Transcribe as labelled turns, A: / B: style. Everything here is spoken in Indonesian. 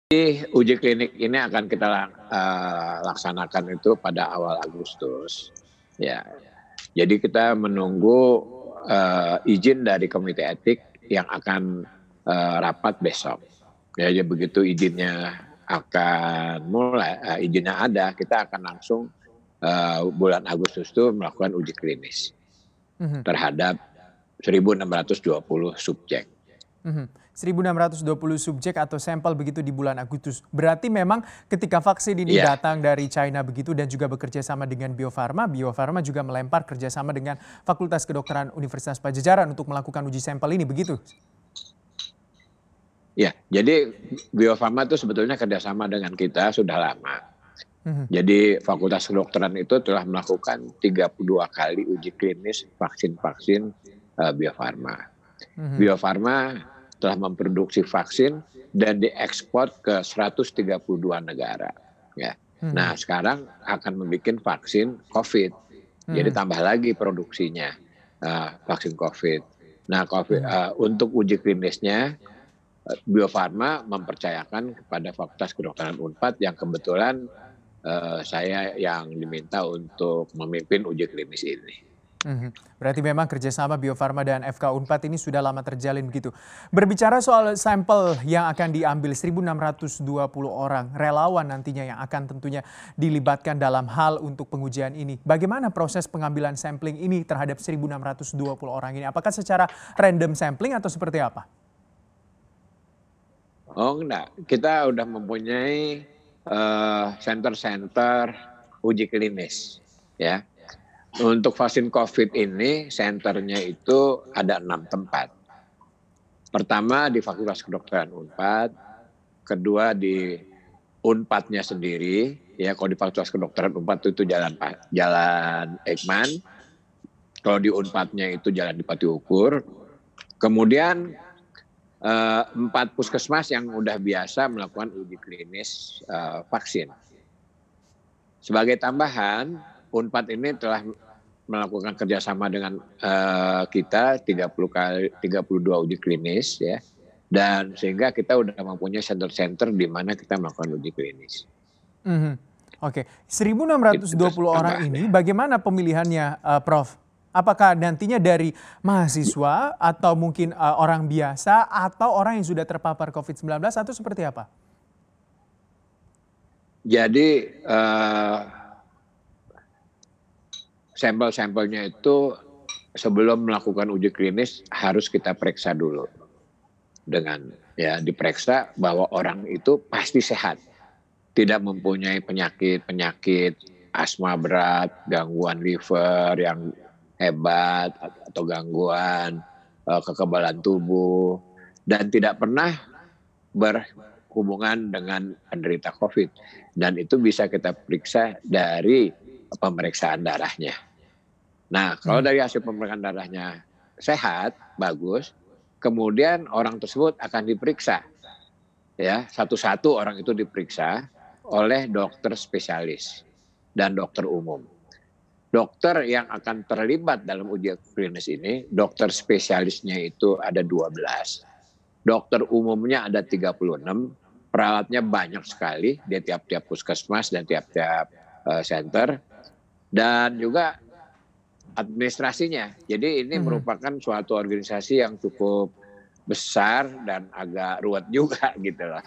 A: Uji klinik ini akan kita laksanakan itu pada awal Agustus, ya. Jadi kita menunggu, izin dari komite etik yang akan, rapat besok. Ya, jadi begitu izinnya akan mulai izinnya ada, kita akan langsung, bulan Agustus itu melakukan uji klinis
B: Mhm,
A: terhadap 1.620 subjek.
B: mhm. 1.620 subjek atau sampel begitu di bulan Agustus. Berarti memang ketika vaksin ini
A: Iya,
B: datang dari China begitu dan juga bekerja sama dengan Bio Farma, Bio Farma juga melempar kerjasama dengan Fakultas Kedokteran Universitas Padjadjaran untuk melakukan uji sampel ini begitu?
A: iya. Jadi Bio Farma itu sebetulnya kerjasama dengan kita sudah lama.
B: Mhm,
A: Jadi Fakultas Kedokteran itu telah melakukan 32 kali uji klinis vaksin-vaksin, Bio Farma.
B: mhm,
A: Bio Farma telah memproduksi vaksin dan diekspor ke 132 negara, ya.
B: mhm,
A: Nah, sekarang akan membuat vaksin COVID, jadi
B: mhm,
A: tambah lagi produksinya, vaksin COVID. Nah,
B: mhm.
A: untuk uji klinisnya, Bio Farma mempercayakan kepada Fakultas Kedokteran Unpad yang kebetulan, saya yang diminta untuk memimpin uji klinis ini.
B: Mhm. Berarti memang kerjasama Bio Farma dan FK Unpad ini sudah lama terjalin begitu. Berbicara soal sampel yang akan diambil 1.620 orang relawan nantinya yang akan tentunya dilibatkan dalam hal untuk pengujian ini. Bagaimana proses pengambilan sampling ini terhadap 1.620 orang ini? Apakah secara random sampling atau seperti apa?
A: Oh enggak, kita udah mempunyai, center-center uji klinis, ya. Untuk vaksin COVID ini senternya itu ada 6 tempat. Pertama di Fakultas Kedokteran Unpad, kedua di Unpadnya sendiri, ya kalau di Fakultas Kedokteran Unpad itu Jalan Ekman, kalau di Unpadnya itu Jalan Dipati Ukur, kemudian 4 puskesmas yang udah biasa melakukan uji klinis, vaksin. Sebagai tambahan, Unpad ini telah melakukan kerjasama dengan kita 32 uji klinis, ya, dan sehingga kita udah mempunyai center-center di mana kita melakukan uji klinis.
B: Mhm. Oke,
A: Itu
B: 1.620 orang
A: tambahan
B: ini
A: ya.
B: bagaimana pemilihannya, Prof? Apakah nantinya dari mahasiswa atau mungkin, orang biasa atau orang yang sudah terpapar COVID-19 atau seperti apa?
A: Jadi sampel-sampelnya itu sebelum melakukan uji klinis harus kita periksa dulu dengan ya diperiksa bahwa orang itu pasti sehat. Tidak mempunyai penyakit-penyakit asma berat, gangguan liver yang hebat, atau gangguan kekebalan tubuh, dan tidak pernah berhubungan dengan penderita COVID. Dan itu bisa kita periksa dari pemeriksaan darahnya. Nah, kalau
B: Mhm,
A: dari hasil pemeriksaan darahnya sehat, bagus, kemudian orang tersebut akan diperiksa, ya, satu-satu orang itu diperiksa oleh dokter spesialis dan dokter umum. Dokter yang akan terlibat dalam uji klinis ini, dokter spesialisnya itu ada 12, dokter umumnya ada 36, perawatnya banyak sekali di tiap-tiap puskesmas dan tiap-tiap center, dan juga administrasinya. Jadi ini
B: mhm.
A: merupakan suatu organisasi yang cukup besar dan agak ruwet juga gitu loh.